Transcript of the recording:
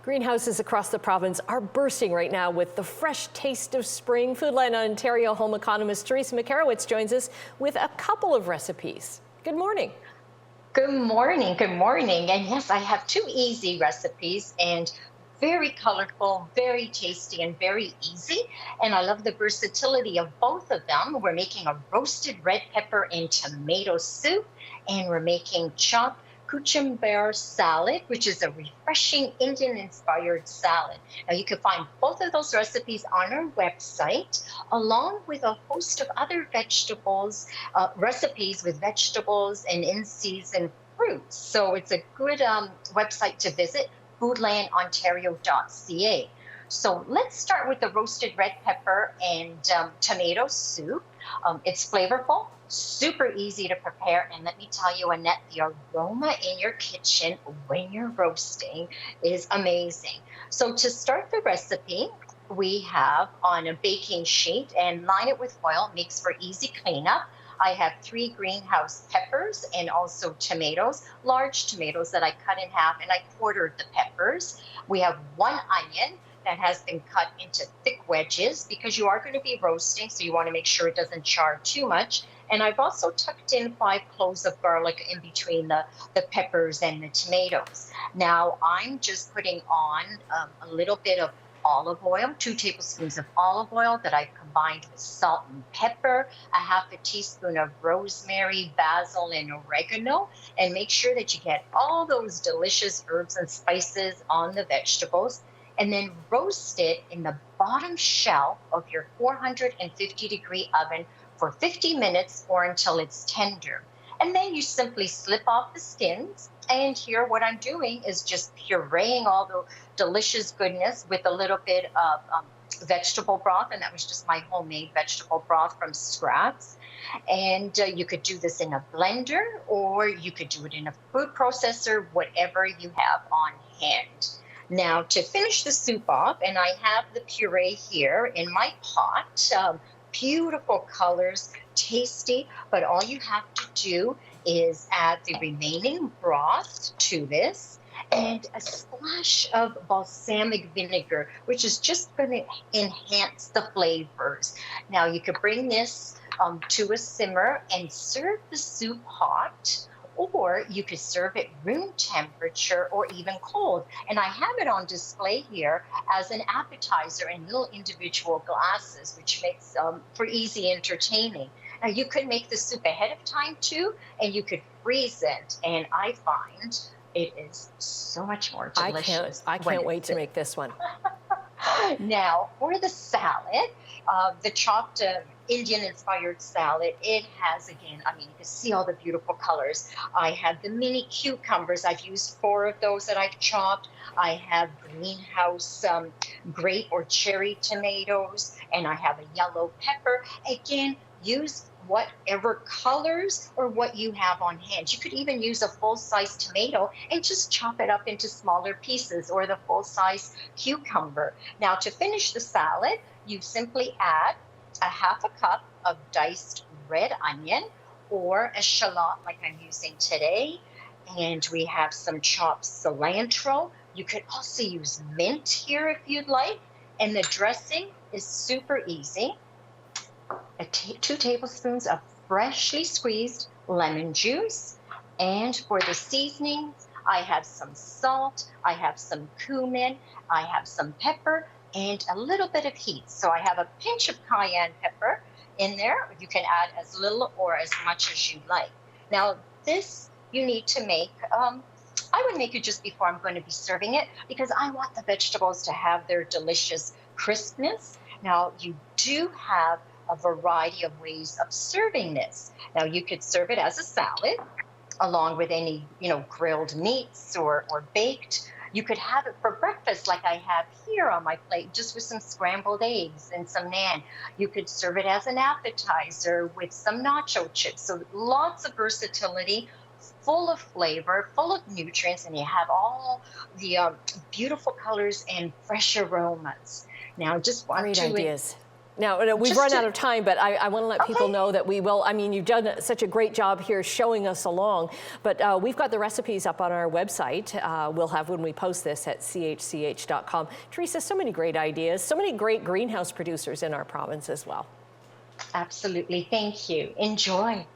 Greenhouses across the province are bursting right now with the fresh taste of spring. Foodland Ontario home economist Teresa Makarewicz joins us with a couple of recipes. Good morning. Good morning, good morning. And yes, I have two easy recipes and very colorful, very tasty, and very easy. And I love the versatility of both of them. We're making a roasted red pepper and tomato soup, and we're making chopped cucumber salad, which is a refreshing Indian-inspired salad. Now, you can find both of those recipes on our website, along with a host of other vegetables, recipes with vegetables and in-season fruits. So it's a good website to visit, foodlandontario.ca. So let's start with the roasted red pepper and tomato soup. It's flavorful, super easy to prepare, and let me tell you, Annette, the aroma in your kitchen when you're roasting is amazing. So to start the recipe, we have on a baking sheet and line it with oil, makes for easy cleanup. I have 3 greenhouse peppers and also tomatoes, large tomatoes that I cut in half, and I quartered the peppers. We have 1 onion that has been cut into thick wedges because you are going to be roasting, so you want to make sure it doesn't char too much. And I've also tucked in 5 cloves of garlic in between the peppers and the tomatoes. Now I'm just putting on a little bit of olive oil, 2 tablespoons of olive oil that I've combined with salt and pepper, a half a teaspoon of rosemary, basil, and oregano, and make sure that you get all those delicious herbs and spices on the vegetables, and then roast it in the bottom shelf of your 450-degree oven for 50 minutes or until it's tender. And then you simply slip off the skins. And here what I'm doing is just pureeing all the delicious goodness with a little bit of vegetable broth. And that was just my homemade vegetable broth from scratch. And you could do this in a blender, or you could do it in a food processor, whatever you have on hand. Now, to finish the soup off, and I have the puree here in my pot, beautiful colors, tasty, but all you have to do is add the remaining broth to this and a splash of balsamic vinegar, which is just going to enhance the flavors. Now, you could bring this to a simmer and serve the soup hot, or you could serve it room temperature or even cold. And I have it on display here as an appetizer in little individual glasses, which makes for easy entertaining. Now, you could make the soup ahead of time too, and you could freeze it. And I find it is so much more delicious. I can't wait to make this one. Now, for the salad, the chopped Indian-inspired salad, it has, again, I mean, you can see all the beautiful colors. I have the mini cucumbers. I've used 4 of those that I've chopped. I have greenhouse grape or cherry tomatoes, and I have a yellow pepper. Again, use whatever colors or what you have on hand. You could even use a full-size tomato and just chop it up into smaller pieces, or the full-size cucumber. Now, to finish the salad, you simply add a half a cup of diced red onion or a shallot like I'm using today. And we have some chopped cilantro. You could also use mint here if you'd like. And the dressing is super easy. 2 tablespoons of freshly squeezed lemon juice. And for the seasonings, I have some salt, I have some cumin, I have some pepper, and a little bit of heat. So I have a pinch of cayenne pepper in there. You can add as little or as much as you like. Now, this you need to make, I would make it just before I'm going to be serving it, because I want the vegetables to have their delicious crispness. Now, you do have a variety of ways of serving this. Now, you could serve it as a salad along with any, grilled meats or baked. You could have it for breakfast like I have here on my plate, just with some scrambled eggs and some naan. You could serve it as an appetizer with some nacho chips. So lots of versatility, full of flavor, full of nutrients, and you have all the beautiful colors and fresh aromas. Now, just want Great to ideas. Now, we've run out of time, but I want to let people Okay. know that we will. I mean, you've done such a great job here showing us along, but we've got the recipes up on our website. We'll have when we post this at chch.com. Teresa, so many great ideas, so many great greenhouse producers in our province as well. Absolutely. Thank you. Enjoy.